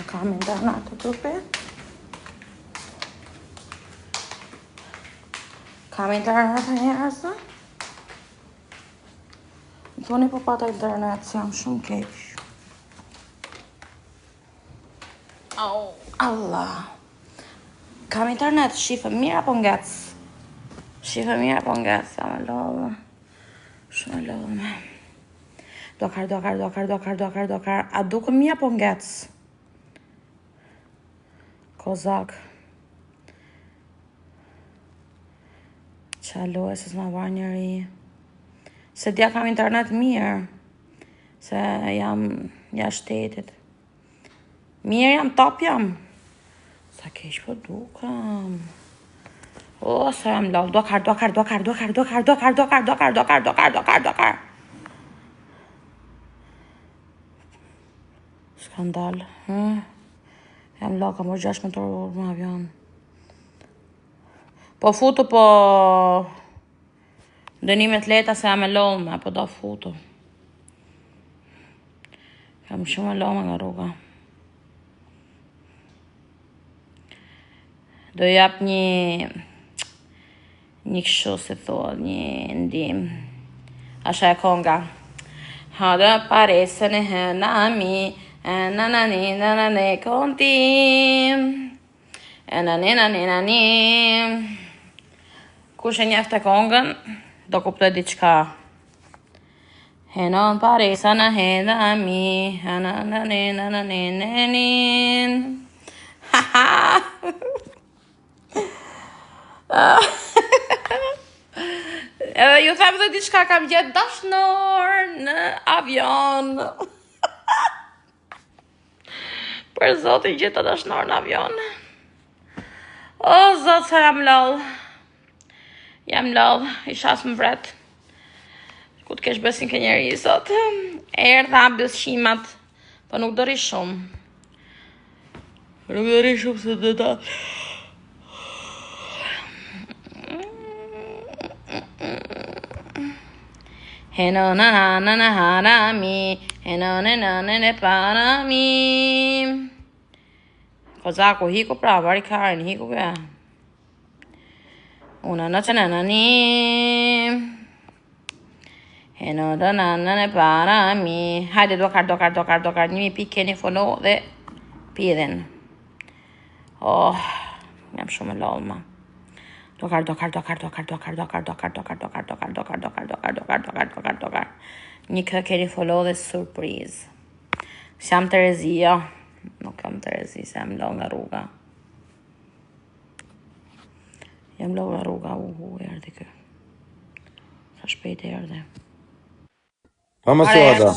Kam internet të trupi. Kam internet e njerëzë. Më thoni po pata internet, si jam shumë keq. Au, Allah. Kam internet, shifë mirë apo ngec? Shifë mirë apo ngec, jam e lodhë. Shumë e lodhë. Dokar. A duke mirë apo ngec? Kozak. Qaloj, se s'ma var njëri. Se dja kam internet mirë. Se jam jashtë shtetit. Mirë jam, top jam. Sa keq po dukam. O, sa jam lodh. Dokar. Skandal. Jam lodh, kam orë 16 orë në avion. Po futu po... dënimet leta se jam e lodhme, po do futu. Jam shumë e lodhme nga rruga. Do jap një kështu si thua, një ndim. Asha e konga. Hada parece ne nami, nanane kontim. Nanani. Kush e njefte kongën, do kuptoj diçka. Henon paresa na nami, nanani. Haha. Edhe ju them dhe diçka, kam gjetë dashnor në avion. Për zotin gjeta dashnor në avion. O, zot, sa jam lodh. Jam lodh, isha as më vret. Ku të kesh besin ke njeri, zot. Erdha beshimat, po nuk dori shumë. Se dhe ta... Heno na harami, heno ne parami. Kozaku, hiku pra, bari karin, hiku kja. Una noche nanani. Heno ne parami. Hajde, dokar. Njëmi pi keni follow dhe pidhin. Oh, jam shumë e lodhma. Dokar. Një kë keni follow dhe surpriz. S'jam Terezia. Nuk kam Terezi, se jam lodh nga rruga. Jam lodh nga rruga, erdi kë. Sa shpejt erdi. Pa më suada.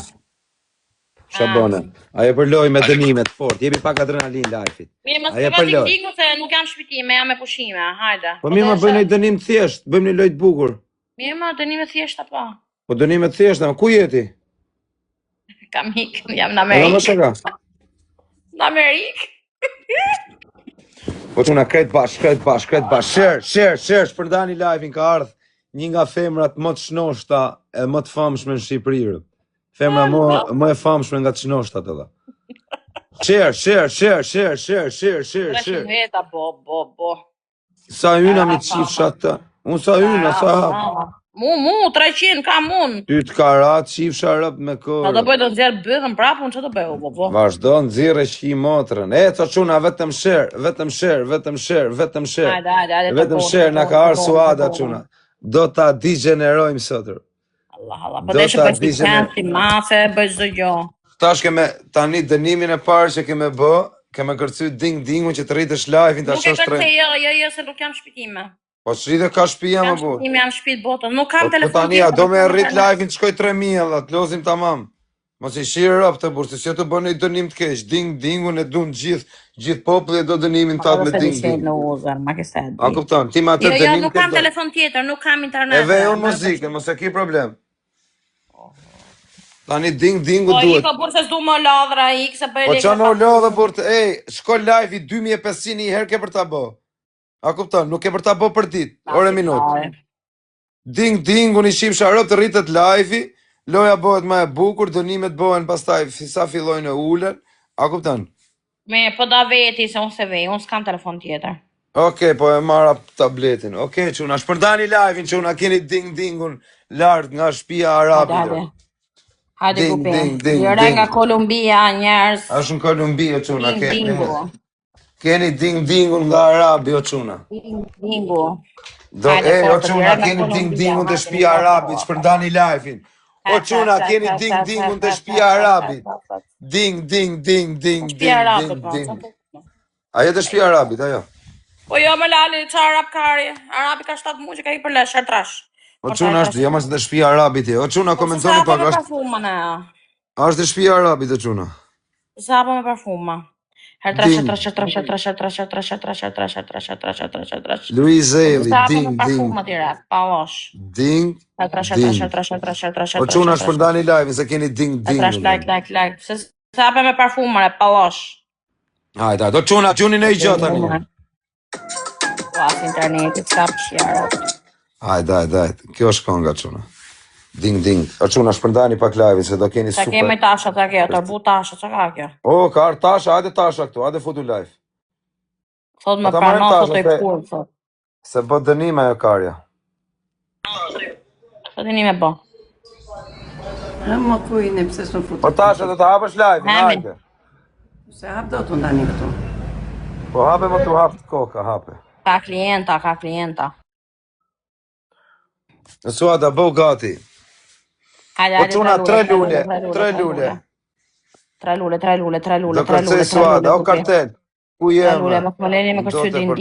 Shabone. Ajo përloj me dënimet fort. Jepi pak adrenalin lajfit. Mirë, mos të vazhdim diku se nuk jam shpitime, jam me pushime. Hajde. Po mirë, më bëjnë një dënim thjesht, bëjmë një lojt bukur. Mirë, më dënime thjeshta po. Po dënimet thjeshta, ku jeti? Kam hik, jam në Amerikë. Në Amerikë. Po që nga kretë bash. Share, shpërndani live-in ka ardhë një nga femrat më të shnoshta e më të famshme në Shqipëri. Femra më e famshme nga të shnoshtat edhe. Share. Veta, bo. Sa yna mi qifsha të? Unë sa yna, sa hapë. Mu, 300, kam unë. Ty të karat, qifsha rëp me kërë. Sa do bëjë do nëzjerë bëthën prapë, unë që do bëjë, bo. Vazhdo nëzirë e shki motrën. E, të quna, vetëm share. Vetëm share, na ka arë suada quna. Do ta digenerojmë sotër. Allah, po dhe që bëjë si mase, bëjë zdo gjo. Tash keme tani dënimin e parë që keme bë, keme kërcy ding-dingun që të rritësh live-in të ashtë shtrejnë. Nuk e kërcy, jo, se nuk jam shpitime. Po shritë ka shpija më bu. Jam shpit botën, nuk kam telefon. Po tani, a do me rrit live-in të shkoj 3.000, dhe të lozim tamam. Mos i shirë rëp të burë, se të bënë i dënim të kesh, ding-dingun e dun gjithë populli e do dënimin të atë me ding-ding. A kupton, ti ma të dënim nuk kam telefon tjetër, nuk kam internet. E vej unë muzikën, mos e ki problem. Tani dingu Po duhet. i ka burë se s'du më ladhra i, se për e Po leke qa në lodhe për të, shko live i 2500 i herë ke për ta bo. A kupton, nuk ke për ta bo për dit, ore minut. Ding, unë i shim sharop të rritet live-i, loja bëhet ma e bukur, dënimet bëhen pastaj sa fillojnë e ullën, a kupton? Po da veti se unë se vej, unë s'kam telefon tjetër. Okej, po e marra tabletin. Okej, quna, shpërdani live-in, quna, keni dingun lartë nga shtëpia arabi. Hajde Ding. Jere nga Kolumbia, njerës. Ashtë në Kolumbi, o quna, Dingu. keni dingun nga arabi, o quna. Dingu. O quna, keni dingun të shtëpia arabit, shpërdani live-in. O quna, keni dingun të shtëpia arabit. Ding. Ajo të shtëpia arabit, ajo. Po jo me lali që arab kari. Arabi ka 7 mu që ka i përlesh, trash. O quna është, jam është dhe shtëpia arabit e. O quna, komentoni pak, është dhe shtëpia arabit, o quna. Sa me parfuma. Her trash. Luiz Eli, ding. Parfuma tira, pa osh. Ding. Trash. O quna, shpërdani live, se keni ding. Trash, like. Se sa me parfuma, pa osh. Hajde, o quna, quni në i gjota një. Pas internetit, s'ka pëshjarët. Hajde, kjo është konga quna. Ding. O quna, shpërdani pak live, se do keni super. Sa kemi tasha të kjo, tërbu tasha, që ka kjo? O, ka arë tasha, hajde tasha këtu, hajde futu live. Thot me prano, thot e kur, thot. Se bët dënime e karja. Sa dënime bo? Më kujnë, pëse s'në futu. Po tasha, do të hapësh live, hajde. Se hap do të ndani këtu. Po hape më të hapë të koka, hape. Ka klienta. Nësua da bëu gati. Po quna 3 lule. 3 lule. Do kërcej suada, o kartel. Ku jeme? 3 lule, më këmëleni me kërcy dingun.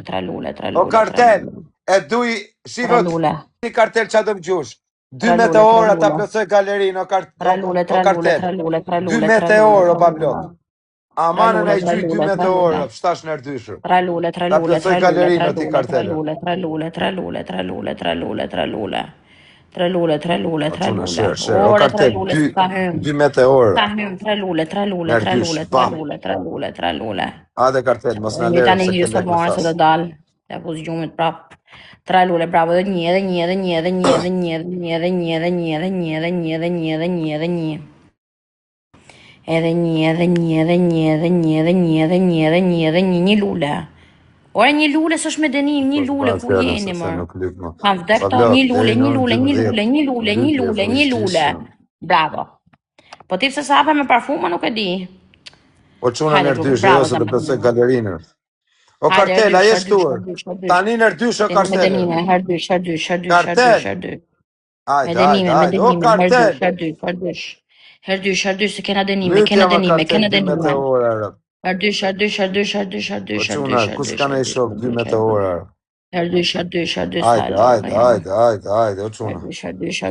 3 lule. O kartel, e duj, shivët, një kartel që do më gjush. 2 meteora ta plësoj galerinë, o kartel. 2 meteora, o Pablo. Amanën e i gjuj 2 meteora, pështash në erdyshër. 3 lule. Ta plësoj galerinë ati kartelë. 3 lule. O kartel, 2 meteora. 3 lule. Ade kartel, mos në Një tani lërë një së marë se të dalë. Të pus gjumit prap. 3 lule, bravo, dhe një. Edhe një lule. Ore një lule s'është me denim, një lule ku jeni mërë. Kam vdek to, një lule. Bravo. Po tip se sa hape me parfuma nuk e di. O quna nërdysh, jo se të pësoj galerinë. O kartel, a jesh tuër. Tani nërdysh o kartel. Kartel. Ajde. O kartel. Herdysh, se kena denime. Herdysh. O quna, kus ka në i shok 2 meteora. Herdysh. Ajde, o quna. Herdysh.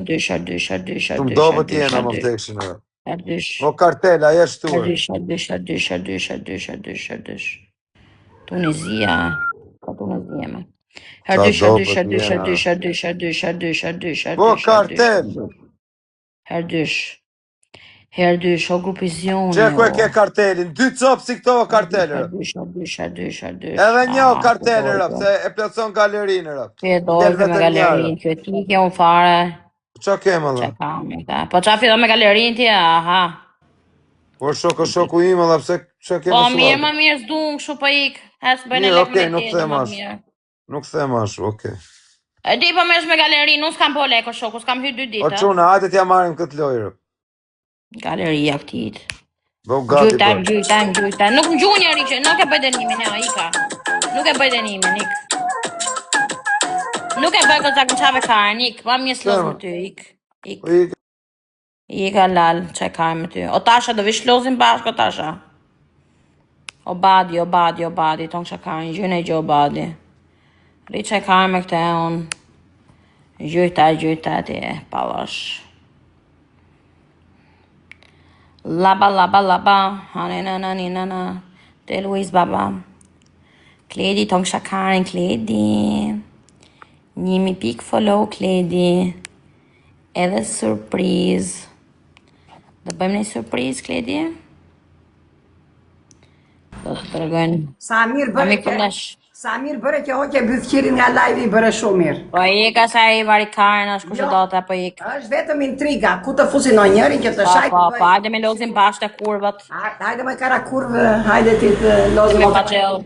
Tum dobo t'jena më vdekshin. Herdysh. O kartel, a jesh tuër. Herdysh. Tunizia. Ka Tunizia me. Herdysh. O kartel. Herdysh, o grupizioni. Që ku e ke kartelin? 2 copë si këto o kartelë. Herdysh. Edhe një o kartelë, se e plëtson galerinë. Që dojtë me galerinë, që ti ke unë fare. Qa kemë, dhe? Po qa fillon me galerinë ti, aha. Po shoku ime, dhe pse që kemë Po mirë, më mirë s'dunë, kështu po ik. Mirë, okej, nuk them ashtu, okej. E di po mirë me galerinë, unë s'kam po leko shoku, s'kam hy 2 ditë. O quna, hajde t'ja marim këtë lojrë. Galeria këtit. Gjujtajmë. Nuk më gjuj njëri që, nuk e bëj dënimin, ika. Nuk e bëj dënimin, ik. Nuk e bëj këtë zakën qave karen, ik. Ma mje slozë më ty, ik. Ika lal, që e karen më ty. O Tasha, do vish lozim bashkë, o Tasha. O badi, tonë që karen, gjyne i gjo badi. Ri që e karen me këte unë. Gjujta ti, palash. Laba, hanina, te Luis baba. Kledi, tong shakarin, Kledi. 1000 pik follow, Kledi. Edhe surprizë. Do bëjmë një surprizë, Kledi? Do të tregojnë. Sa mirë bëre Ami që këndash. sa mirë bëre që hoqe bythqirin nga live i bëre shumë mirë. Po ika sa i varikarën është kush e do të apo ik. Është vetëm intriga, ku të fusin në njërin që të shajtë. Po, hajde me lozim bashkë të kurvat. Hajde me kara kurvë, hajde ti të lozim. Me paqell.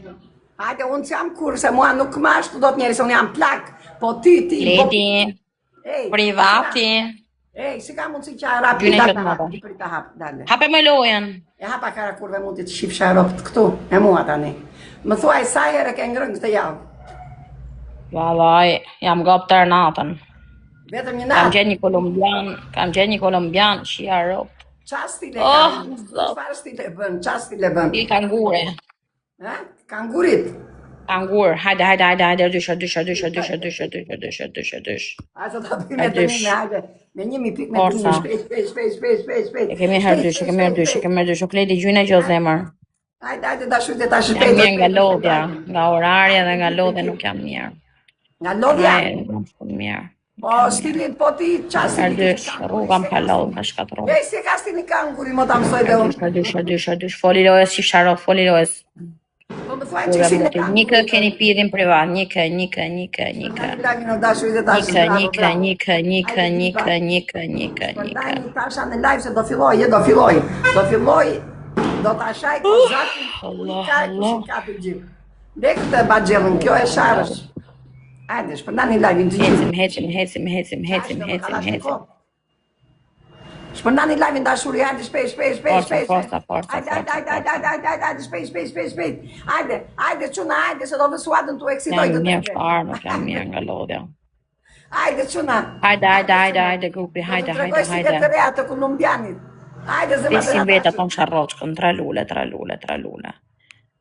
Hajde, unë që jam kurvë, se mua nuk më ashtu do të njeri, se unë jam plak. Po ti. Kledi, Ej, privati. Ej, si ka mundësi që rapi Gjune data që të më hap, për të hap, dale. Hape me lojen. E hapa kara kurve mund të shif sharopt këtu, e mua tani. Më thuaj sa herë ke ngrënë këtë javë. Vallaj, jam gop tërë natën. Vetëm një Kam natë. gjetë një kolombian, shia ropë. Qa stile Oh, ka? zot. Çfarë stile bën? Qa stile bën? I kangure. Ha? Kangurit. Kangur, hajde, dysh. Hajde ta bëjmë me Dysh. dënime, hajde. Me 1.000 pikë me Forca. dënime, shpejt. E kemi herë dysh, o Kledi gjyne gjo zemër. Hajde, ta shujte, ta Jam shpejt. mirë nga lodhja, nga orarja dhe nga lodhja nuk jam mirë. Nga lodhja? Jam shumë mirë. Po, stilin, po ti, qa Herë stili? dysh, rruga më ka lodhë, më shkatru. Ej, si ka stilin kanguri, mo ta mësoj dhe unë. Dysh, foli lojës, si sharok, foli lojës. Po më thuaj që si në kanguri. Nikë keni pirin privat, nikë. Lagin o dashu i dhe tash. Nikë. Dajni tasha në live se do filloj. Do ta shaj kozakin. Allah. Ka të gjithë. Lek të bagjellën, kjo e sharësh. Hajde, shpërndani live-in të gjithë. Hecim. Shpërndani live-in dashuri, hajde shpejt. Forca. Hajde, shpejt. Hajde, çuna, hajde, se do vësuatën tu eksitoj Jam të mirë tëre. farë, nuk jam mirë nga lodhja. Hajde, çuna. Hajde, grupi, Do të tregoj si të reja të kolumbianit. Hajde, zëma Besim veta ton sharroçkën, tra lule.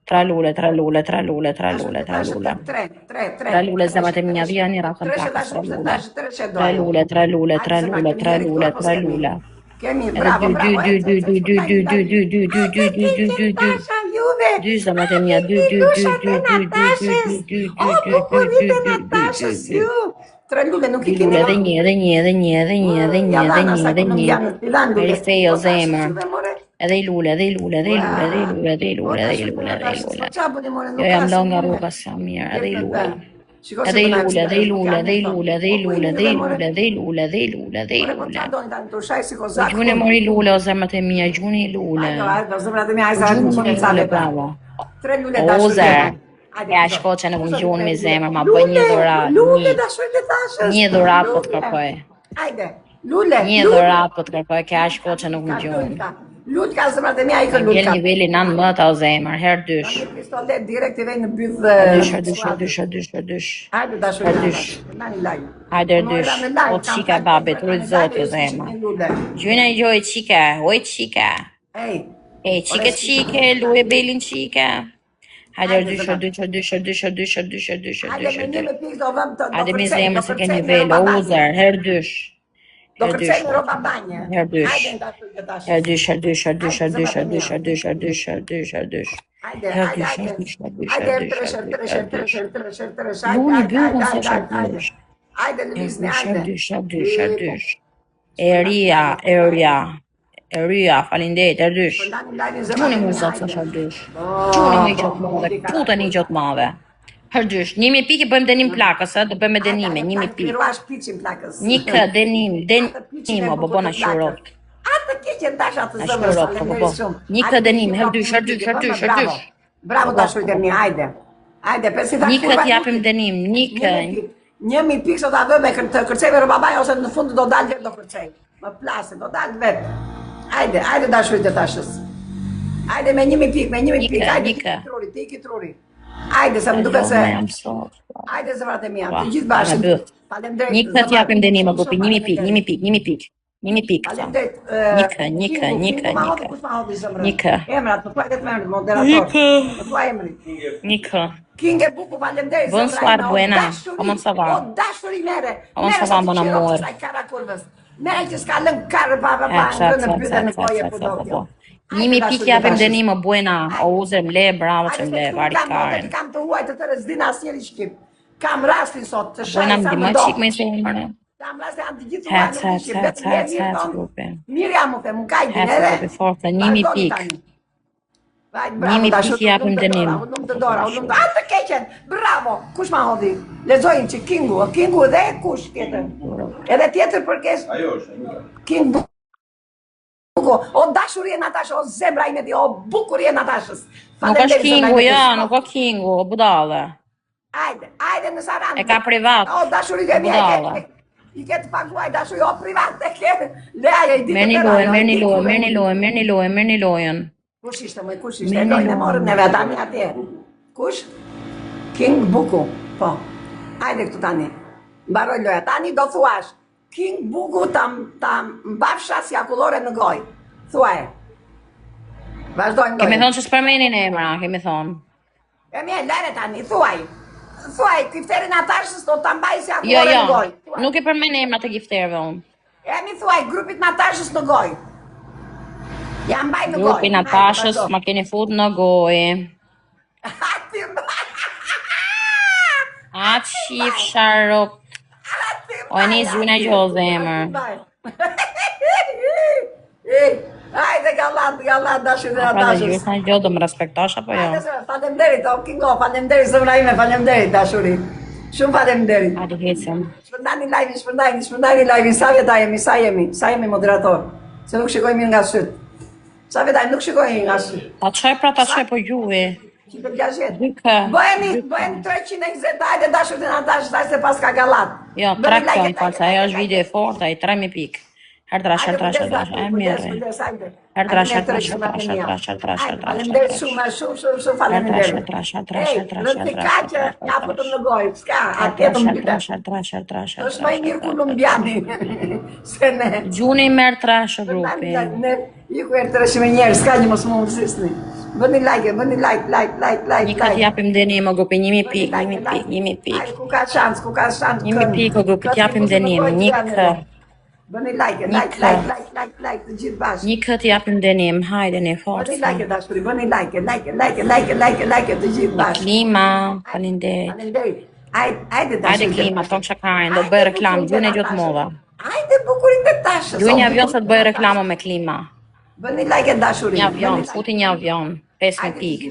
Tra lule, zemat e minja dhja një ratën plakës, tra lule. Kemi, bravo. Dy zemat e minja, Tre lule nuk i lule keni. dhe një. Perifejo zemër. Edhe i lule. Jo jam lo nga rruga se jam mirë, edhe i lule. Gjune mori lule o zemrat e mija, gjuni i lule. Bravo. Ozer. Ja shko që në këmë gjunë me zemër, ma bëj një dhurat. Një dhurat po të kërkoj. Një dhurat po të kërkoj, kja shko që në këmë gjunë. Lutka zemrat e mia i Bjell lutka. nivelli nan më ta o zemër, herë dysh. Pistolet direkt i vej në byth. Dysh. Hajde dashur. Nani live. Hajde dysh. O qika babet, rujt zotë o zemër. Gjyne i gjoj qika, oj qika. Ej. E qike, luje belin qika. Hajde dysh. Hajde me një pikë do vëm të. Hajde mi zemër se ke nivel, o uzer, herë dysh. Do kërcej në roba banje. Herë dysh. Hajde dashur. Luni bjurën se shërdysh. Hajde lëvizni, hajde. Shërdysh. Eria, falindet, erdysh. Gjuni më zotë se shërdysh. Gjuni më i gjotë madhe, tutën i gjotë madhe. Herdysh, 1.000 pikë bëjmë denim plakës, do bëjmë denime, 1.000 pikë. Piruash piqin plakës. Një kë, denim, o bëbona shurot. Atë keqen dash atë A zëmër. shurot, po. Një kë denim, herdysh. Bravo dashur të mi, hajde. Hajde, pesi ta Një kë t'japim denim, një kë. 1.000 pikë sot ta vëmë të kërcejme robabaj ose në fund do dalë vetë do kërcej. Më plasë, do dalë vetë. Hajde dashur të tashës. Hajde me 1.000 pikë, hajde ti truri. Hajde, sa më duket se. Hajde zemrat e mia, të gjithë bashkë. Faleminderit. Një kë t'japim denim, o gopi, 1.000 pikë. Faleminderit. Një kë. Emrat, më thuaj vetëm emrin, moderator. Më thuaj emrin. Një kë. Kinge Buku, faleminderit. Bonsoir, buena. Comment ça va? O dashuri mere. Comment ça va, mon amour? Mere që s'ka lënë karë pa në pyetën në koje po. 1.000 pikë japim denim, o buena, o uzer mle, bravo që mle, varikaren. Kam të huaj të tërë, s'dina asnjëri shqip. Kam rastin sot të shaj Buena më sa di më më do. qik me zemër. Tam lasë janë të gjithë uaj, nuk ishim, vetëm mirë grupi. Mirë jam u them, më kajtin Hec grupi, forca, 1000 pik. 1000 pik i japim dënim. Ullum të dora, a të keqen, bravo, kush ma hodhi? Lezojnë që Kingu dhe kush tjetër? Edhe tjetër përkes? Ajo është. King Buko, o dashurie Natasha, o zemra ime ti, o bukurie Natashës. Nuk është Kingu, ja, nuk është Kingu, o budale. Ajde në Sarandë. E ka privat. O dashurie e mje, i ketë paguaj dashurie, o privat e ke. Leaja i ditë të rajo. Merë një lojën. Kush ishte, kush ishte, e lojnë e morëm neve tani atje. Kush? King Buku, po. Ajde këtu tani. Mbaroj loja, tani do thuash. King Buku ta mbafsha si akullore në goj. Thuaj. Vazhdojnë Kemi lojën. thonë që s'përmenin emra, kemi thonë. E mje, lere tani, thuaj. Thuaj, kifteri Natashës do ta mbaj si akullore në goj. Nuk e përmen emra të gifterëve unë. E mi thuaj, grupit Natashës në goj. Ja mbaj në goj. Grupi Natashës ma keni fut në goj. Atë shif sharop. O e një zhune gjohë zemër. Ajde, gallat, dashur dhe Pra dhe Natashës. gjithë në gjohë do më respektosh apo jo? Falemderit, o Kingo, falemderit, zëmra ime, falemderit, dashuri. Shumë falemderit. Adi hecim. Shpërndani live-in, sa vjeta jemi, sa jemi moderator. Se nuk shikoj mirë nga syt. Sa vjeta jemi, nuk shikoj nga syt. Ta qoj po gjuhi. Qite gjashet. Dyke. Bëjeni 320, ajde dashur dhe Natashës, ajde se pas ka gallat. Jo, 3 kënë, falë, se ajo është video e fort, a i 3000 pikë. Herdrash, e mirë. Herdrash. Falemderit shumë, falemderit. Rëtika që ja futëm në gojë, s'ka, atjetëm bide. është më i mirë kolumbiani, se ne. Gjuni merë trash grupi. Ne, iku e të rëshime njerë, s'ka një mos më mësisni. Bëni like. Një ka t'japim dënim o grupi, 1000 pikë. Ai, ku ka shans. 1000 pikë o grupi, t'japim dënim, një kë. Bëni like, të gjithë bashkë. Një kë t'japim dënim, hajde një Bëni forës. like, dashuri, bëni like, të gjithë bashkë. Klima, falinderit. Falenderit. Ajde, dashuri. Hajde klima, tonë shakarin, do bëj reklam, gjune gjotë moda. Ajde, bukurin të tashës. Gjune një avion se të bëj reklamo me klima. Bëni like, dashuri. Një avion, futi një avion, 5000 pikë.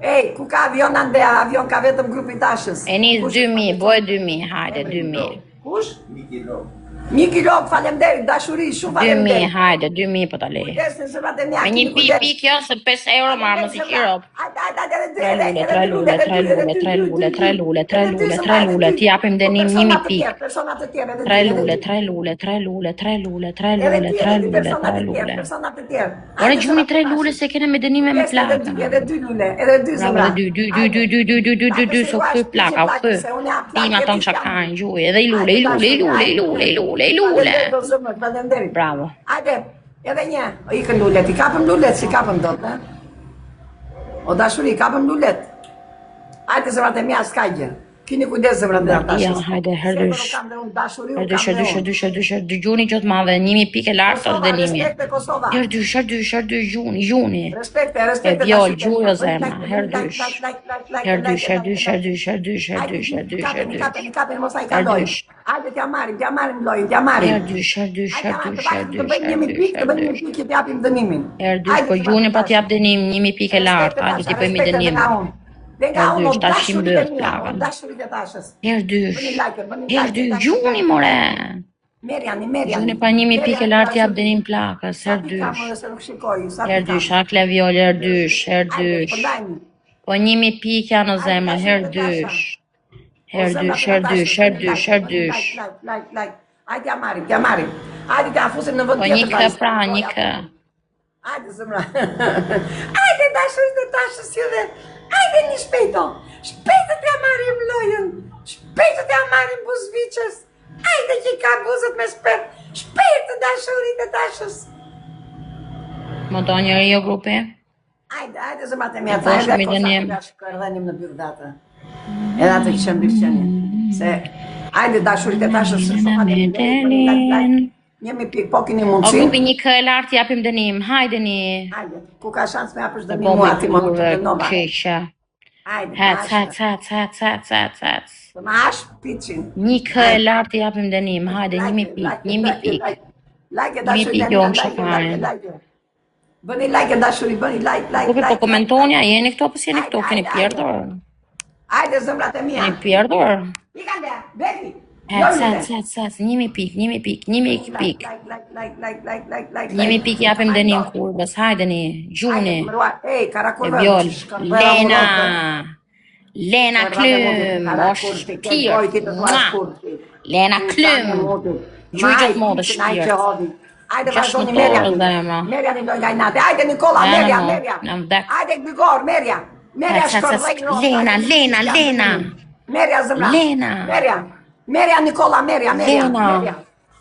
Ej, ku ka avion ande, avion ka vetëm grupi tashës. E një 2000, bëj 2000, hajde 2000. Kush? Miki Lok, falemderit, dashuri, shumë 2000, falemderit. hajde, 2000 po ta lej. Kujdesin se vate mja. Me një pikë jo, se 5 euro marrë më si qirop. 3 lule, ti japim denim 1000 pikë. 3 lule. Ore gjuni 3 lule se kene me denime me plaka. Edhe 2 lule, edhe 2 zëmra. Dy, so këthy plaka, u këthy. Tima tonë qakarën, gjuj, edhe i lule. Bravo. Ajde, edhe një, ikën lulet, i kapëm lulet, si kapëm do të, o dashuri, i kapëm lulet. Ajde zëmrat e mja s'ka gjë. Kini kujdes zëmrat e Natashës. Ja, hajde, herdysh. Herdysh, gjuni qëtë madhe, 1000 pikë lartë është denimi. Herdysh, gjuni. Respekte. E vjol, gjujo zemra, herdysh. Kapin, mos a i ka lojnë. Ajde, t'ja marim lojnë. Herdysh. Të bëjmë 1000 pikë, të bëjmë 1000 pikë, t'japim dënimin. Herdysh, po gjuni pa t'jap dënim, 1000 pikë lartë, ajde t'i bëjmë dënim. Herdysh, ta shim bërë plakën. Herdysh, gjuni more. Merjani. Gjuni pa 1000 pikë lartë t'jap dënim plakës, herdysh. Herdysh, akle vjol, herdysh. Po 1000 pikë janë o zemra, herdysh. Herdysh. Ajde, t'ja marim. Ajde, t'ja fusim në vënd Po një kë pra, një kë. Ajde, zëmra. Ajde, dashurit e tashës edhe. Ajde, një shpejto. Shpejto t'ja marim lojën. Shpejto t'ja marim buzviqës. Ajde, që ka buzët me shpejt. Shpejto, dashurit e tashës. Më do njëri jo grupi? Ajde, zëmrat e mja. Bosh mi dënim. Shkërëdhenim në bjurë data. Edhe atë që shëmë bishqenje. Se, ajde, dashurit e tashës. Njemi pikë, po kini O mundësi. grupi një kë lartë japim dënim, hajde një. Ajde, ku ka shansë me apësh dënim mua, ti më të dënova. Keqa. Ajde, Hec. Të më hash piqin. Një kë e lartë i japim dënim, hajde, 1.000 pikë, 1.000 pikë. Like 1.000 pikë jo më shakarin. Bëni like dashuri, bëni like. Po komentoni, a jeni këto, apo jeni këto, keni pjerdur? Hajde zëmrat e mia. Keni pjerdur? Ikande, beki. Cet, 1.000 pikë, 1.000 pikë, 1.000 pikë. Like. 1.000 pikë japim dënim kurbës, hajdeni, gjuni. Ej, E karakurve. vjoll, Lena Klym, është pjerë, Lena Klym, gjujgjët modë shpirë. Ajde Gjash vazhdoni më Merja. torë dhe ma. Merja një lojnë gajnate. Ajde Nikola, Merja. Ajde Bigor, Merja. Merja shkërlej. Lena. Merja zëmra. Lena. Merja Nikola, Merja.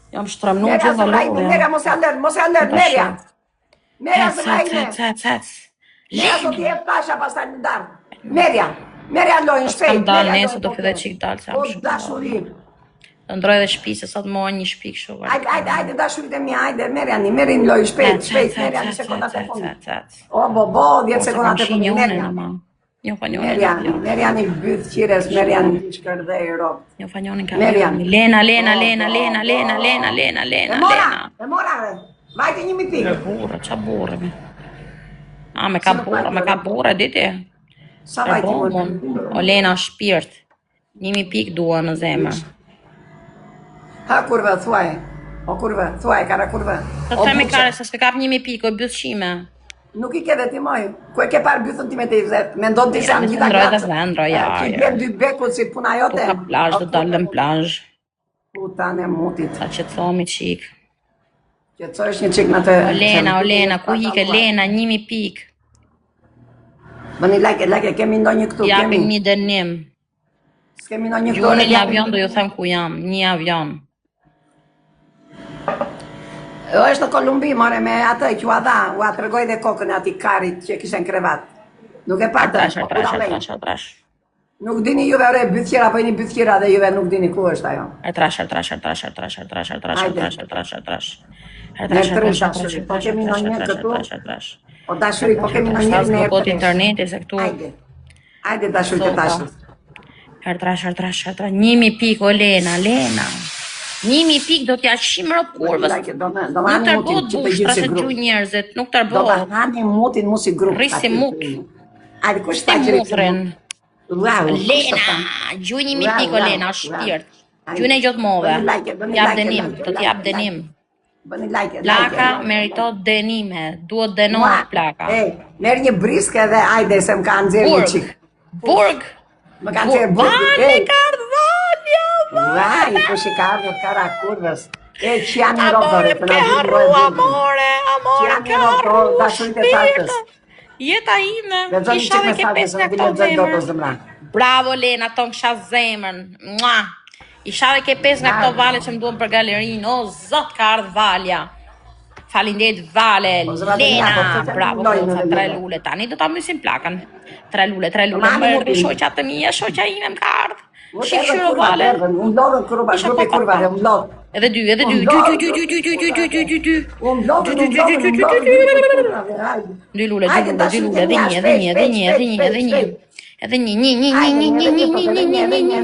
Jam shtremnu Merja gjithë zëmra, valore. Merja mos e ndër, Merja. Merja zëmra ime. Merja do t'jetë pasha pastaj në darë. Merja lojnë shpejt. Kam dalë nesë, do fide qik dalë, se O am shumë. dashuri. Të ndroj dhe shpi, se sot mojnë një shpi kështu. Ajde dashurit e mia, ajde Merjani, Merjani lojnë shpejt, Merja një sekondat e fundit. O, 10 sekondat e fundit, Merja. Një fanjonin. Merjani byth qires, Merjani shkërdhej rob. Një fanjonin ka Merjan. Lena. E mora, vajte 1.000 pikë. Burra, qa burra me? Me ka burra, diti. Sa vajte Bomon. O Lena shpirt. 1.000 pikë dua në zemër. Ha kurve, thuaj. O kurve, thuaj, kara kurve. Të themi kare, se s'ke kap 1.000 pikë, o bëthshime. Nuk i ke dhe ti moj. Ku e ke parë bythën ti me të i vzet. Me ndonë të isam gjitha Ndroj, ja. Ki bjen 2 bekut si puna jote. Po ka plazh, do dalëm plazh. Putan e mutit. Sa që të thomi qik. Që të është një qik në të... O Lena, ku hike Lena, 1.000 pikë. Bëni like, kemi ndonjë këtu, Japim kemi. një dënim. S'kemi ndonjë këtu. Gjuni një avion, do ju them ku jam, një avion. Është në Kolumbi, more, me atë që u a tregoj dhe kokën ati karit që kishen krevat. Nuk e patë. Trash. Nuk dini juve ore bythjera, po jeni bythjera dhe juve nuk dini ku është ajo. Trash. Po kemi në një këtu. O dashuri, po kemi në një në e interneti se këtu. Ajde dashuri të tashës. Trash. 1.000 pikë, o Lena. 1.000 pikë do t'ja shimë kurvës. Nuk tërbohet bushtra se gjuj njerëzit, nuk tërbohet. Do të hani mutin mu si grup. Risi muk. Ajde, kush Ti ta që mutrin. Lena, gjuj 1.000 pikë, o Lena, shpirt. Gjuj në gjotë move. T'jap dënim, do t'jap dënim. Plaka meritot dënime, duhet dënohet plaka. Merë një briske dhe ajde se më ka nëzirë një qikë. Burg. Më ka nëzirë burg. Vale, Kardvalja, Vaj, po shi ka ardhur kara kurvës. Që janë një robdore. Amore, ke harru, amore, ke harru, shpirtë. Jeta ime, isha dhe ke pes nga këto zemër. Bravo Lena, ton kësha zemën. Isha dhe ke pes nga këto vale që më duhen për galerinë. O, zot ka ardhë valja. Falinderit Vale, Lena, bravo, koca, 3 lule. Tani do ta mysim plakën. 3 lule, më erdi shoqa të mija, shoqa ime më ka ardhë. Shifshiro Vale. Unë lodhën kërruba, grupi kurvare, unë lodhë. Edhe 2. Dy lule, edhe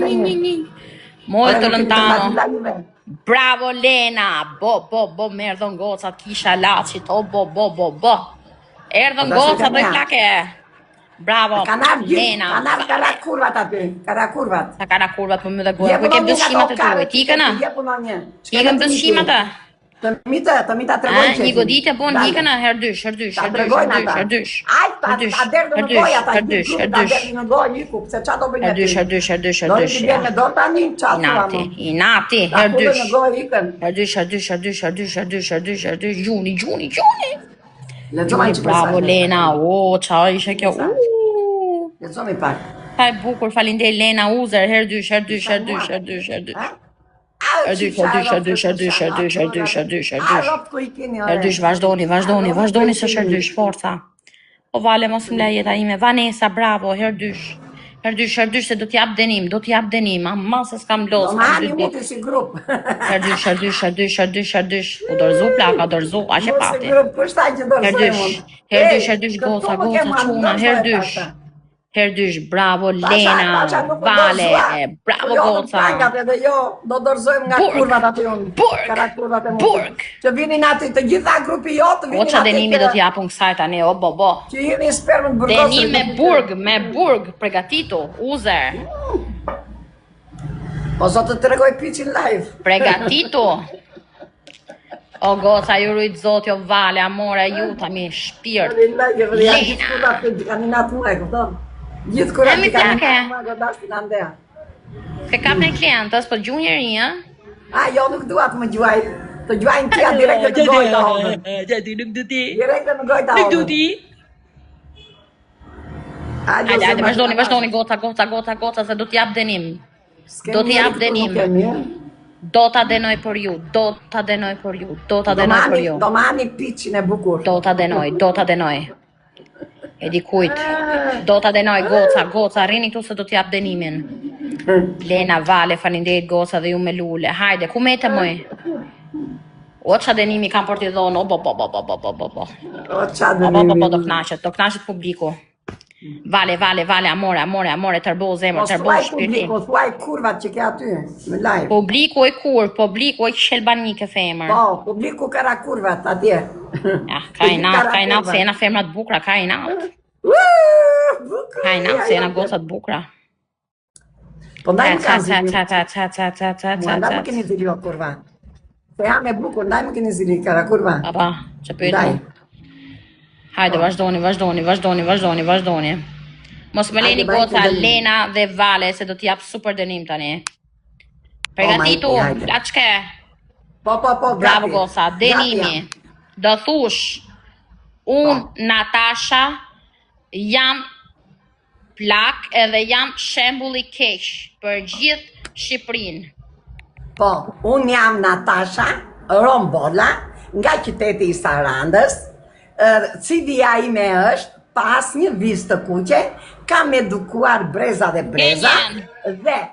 një. Mojë të lëntano. Bravo Lena, bo, me erdhën gocat, kisha lacit, bo. Erdhën gocat dhe plake. Bravo, Lena. Kara kurvat aty, kara kurvat. Sa kara kurvat për më dhe gojë, ku ke bëshimat e tuaj, ti këna? Hikën bëshimat e? Të mita të regojnë që. Një goditja bon, hikën e, herdysh. A derë në gojë ata, a derë në gojë një kupë, se qa do bëjnë e ty. Herdysh. Do në të bjerë me dorë tani, qa të vamo. Inati, herdysh, gjuni. Bravo Lena, qa ishe kjo, Lezomi pak. Ka e bukur, falinderit Lena, uzer, herdysh. Herdysh, vazhdoni së herdysh, forca. O Vale, mos më lejeta ime, Vanessa, bravo, herdysh, se do t'jap denim, amma se s'kam los. Do më hani muti si grup. Herdysh, u dorzu plaka, ashe pati. Herdysh, Herdysh, goca, quna, Herdysh, bravo Lena, Vale, bravo Goca. Edhe jo, do dorëzojmë nga kurvat aty unë. Burg. Që vinin aty të gjitha grupi jotë, vinin aty. Goca Denimi do t'japun kësaj tani, o bo. Që jeni spermën burgosur. Denim me burg, pregatitu, uzer. Po zotë të tregoj piqin live. Pregatitu. O Goca, ju rujt zot, jo Vale, amore, ju tami shpirt. Lena. Gjithë kur mi plake. Ke Se kap në klientës, po gju njëri, jo nuk dua të më gjuaj. Të gjuajnë tia direkt në gojë të hodën. Gjati, nuk du ti. Direkt në gojë të hodën. Nuk du ti. Hajde, vazhdoni, Goca, se do t'jap denim. Do t'jap denim. Do t'a denoj për ju, Domani piqin e bukur. Do t'a denoj. E di kujt. Do t'a denoj, Goca, rini këtu se do t'jap denimin. Lena, Vale, falinderit Goca dhe ju me lule. Hajde, ku mete moj? O qa denimi kam për t'i dhonë, o bo. O qa denimi. Do knashet publiku. Vale, amore, tërbo zemër, tërbo shpirtin. Po thuaj kurvat që ke aty, në live. Publiku e shelbanike femër. Po, publiku kara kurvat atje. Ka i natë, se jena femrat bukra, ka i natë. Se jena gocat bukra. Po ndaj më kanë zili. Ndaj më keni zili o kurva. Se jam e bukur, ndaj më keni zili kara kurva. Papa, që pëjtë mu. Hajde, vazhdoni. Mos më leni Goca, Lena dhe Vale, se do t'jap super denim tani. Pregatitu, plaçke. Po. Bravo Goca, denimi. Do thush, unë, Natasha, jam plak edhe jam shembull i keq për gjithë Shqipërinë. Po, unë jam Natasha Rombola, nga qyteti i Sarandës. CV-ja ime është pas një vizë të kuqe, kam edukuar breza dhe breza dhe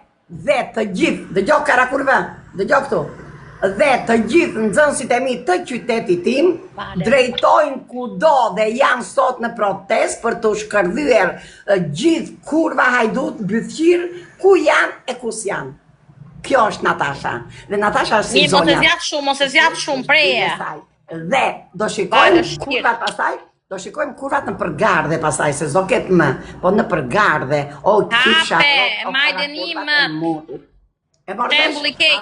të gjithë, dëgjo karakurve, dëgjo këtu, dhe të gjithë nxënësit e mi të qytetit tim drejtojnë kudo dhe janë sot në protest për të shkërdhyer gjithë kurva hajdut, bythqir, ku janë e kus janë. Kjo është Natasha. Dhe Natasha është si zonja. Mos e zjat shumë preje. Dhe do shikojmë kurvat pasaj, do shikojmë kurvat në përgardhe pasaj, se zdo ketë më, po në përgardhe, o kifsha, Shembulli keq.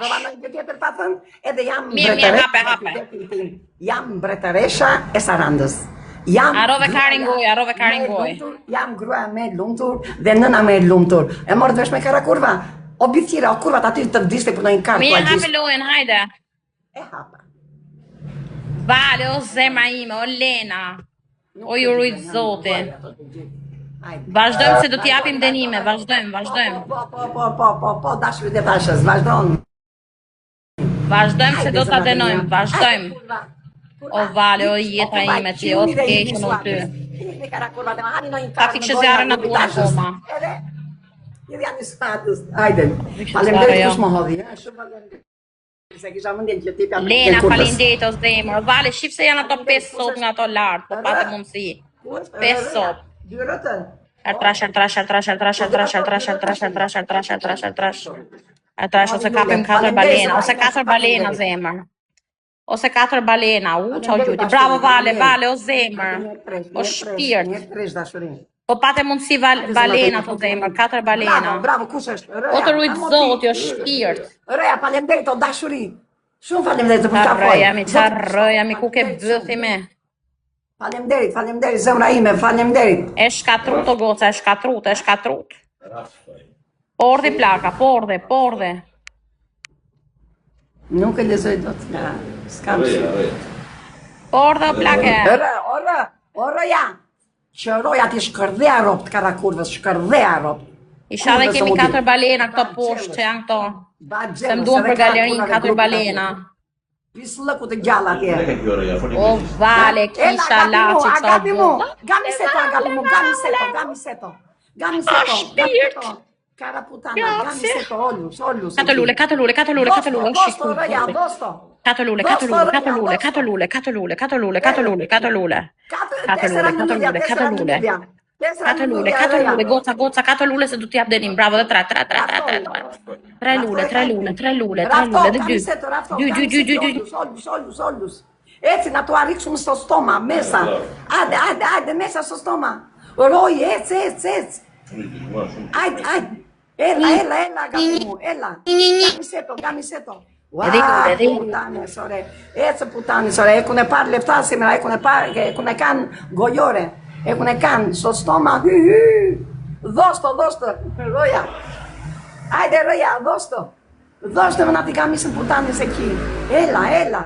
Edhe jam Mirë, mbretëresha e Sarandës. Arove karingoj. Jam grua me lumtur dhe nëna me lumtur. E morë të vesh me kara kurva. O bithira, o kurvat aty të vdiste për në një kartë. Mirë, hape lojen, hajde. E hapa. Vale, o zemra ime, o Lena, o ju rujt zote. Vazhdojmë se do t'japim denime, vazhdojmë. Po, dashuri dhe tashës, vazhdojmë. Vazhdojmë se do t'a denojmë, vazhdojmë. O Vale, o jeta ime ti, o t'keqën o ty. Ta fikë që zjarë në duha koma. Edhe janë një statës, hajde. Falemderit kush më hodhi, shumë falemderit. Lena, falinderit o zemër. Vale, shif se janë ato 5 sop nga ato lartë, po pate mundësi. 5 sop. Ertrash, ose kapim 4 balena, ose 4 balena zemër. Ose 4 balena, qo gjuti. Bravo Vale, o zemër. O shpirt. Po pate mundësi balena të zemër, 4 balena. Bravo, kush është? O të rujtë zot, jo shpirt. Reja, falemderit o dashuri. Shumë falemderit të për ka foj. Qarrëjami, ku ke bëthi me. Falemderit, zemra ime, falemderit. E shkatrut o Goca, e shkatrut. Pordhi plaka, pordhe. Nuk e lezoj do të nga, s'kam shumë. Pordhe o plake. Ora ja. Që roja ti shkërdhea ropt kara kurvës, shkërdhea ropt. Isha dhe kemi 4 balena këto poshtë që janë këto. Se më duan për galerin 4 balena. Pisë lëku të gjalla tje. O Vale, kisha laci të bu. Gami seto. Cara putana, gami seto, olju. Katolule. 4 lule, goca, 4 lule se du t'jap denim, bravo, dhe 3 lule, 3 lule, dhe 2. Ollus. Eci na tu arrik shumë sto stoma, mesa. Ajde, mesa sto stoma. Roj, ec. Ajde. Ela, gabimu, ela. Gamiseto. Putane, sore. Ece putane, sore. E kune par leftasimra, e kune kan gojore. E kune kan, sto stoma. Dosto. Roja. Ajde, roja, dosto. Dosto me na ti gamisin putane se ki. Ela.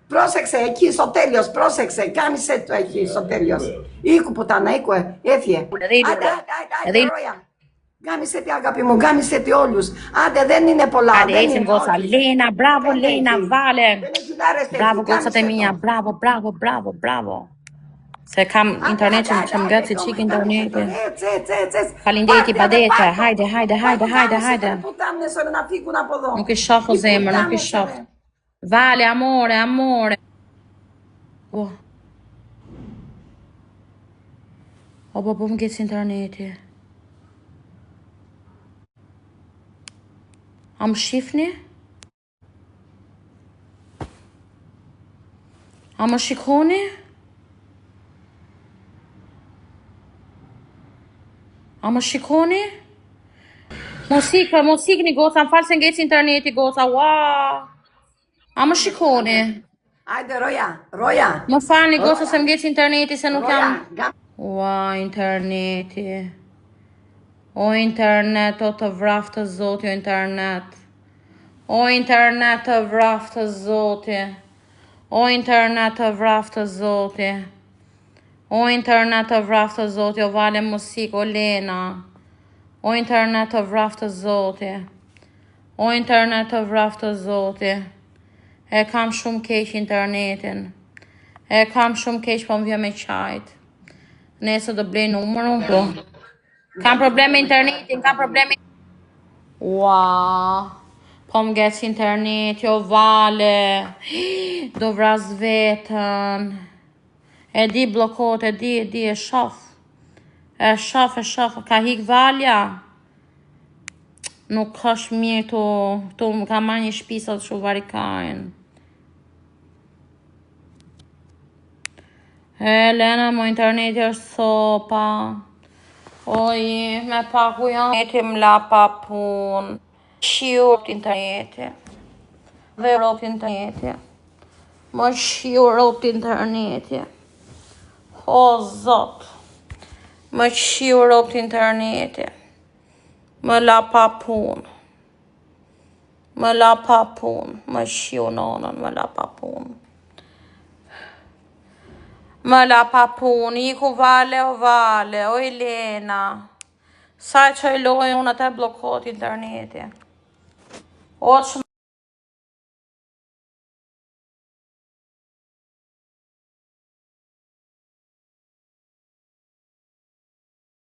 Πρόσεξε εκεί στο τέλειος, πρόσεξε, κάμισε το εκεί στο τέλειος. Οίκου πουτάνα, έφυγε. Άντε, Ρόια. Κάμισε τι αγάπη μου, κάμισε τι όλους. Άντε, δεν είναι πολλά. Άντε, έτσι γκότσα. Λένα, μπράβο, Λένα, βάλε. Bravo, gocat e mia, bravo. Se kam internetin që më gëtë si qik internetin. Falindeti, badete, hajde. Nuk i shoh o zemër, nuk i shoh. Vale, amore. Oh. O, po më gëtë si interneti. A më shifni? A më shikoni? A më shikoni? Mos ikni goca, më falë se ngeci interneti goca, ua. A më shikoni? Ajde, Roja. Më falni goca se më ngeci interneti se nuk jam... Ua, interneti. O internet, o të vraf të zoti, o internet. O internet të vraf të zoti. O internet të vraf të zoti. O internet të vraf të zoti, o vale musik, o Lena. O internet të vraf të zoti. O internet të vraf të zoti. E kam shumë keq internetin. E kam shumë keq po më vjen me qajt. Nese do blej numërin po. Kam probleme internetin, Ua. Po më gec interneti, o vale. Do vras vetën. E di blokot, e di, e shof. E shof, ka hik valja. Nuk është mirë tu më ka marrë një shpisat shu varikajnë. Lena, mo interneti është sopa. Oj, me paku janë. Interneti më la pa pun. Shiur të interneti. Dhe rop të interneti. Më shiur rop të interneti. O, zot. Më shiur rop të interneti. Më la pa pun. Më shiu nonën, më la pa pun. Iku vale, o Elena. Sa që e lojë unë atë blokot interneti. O që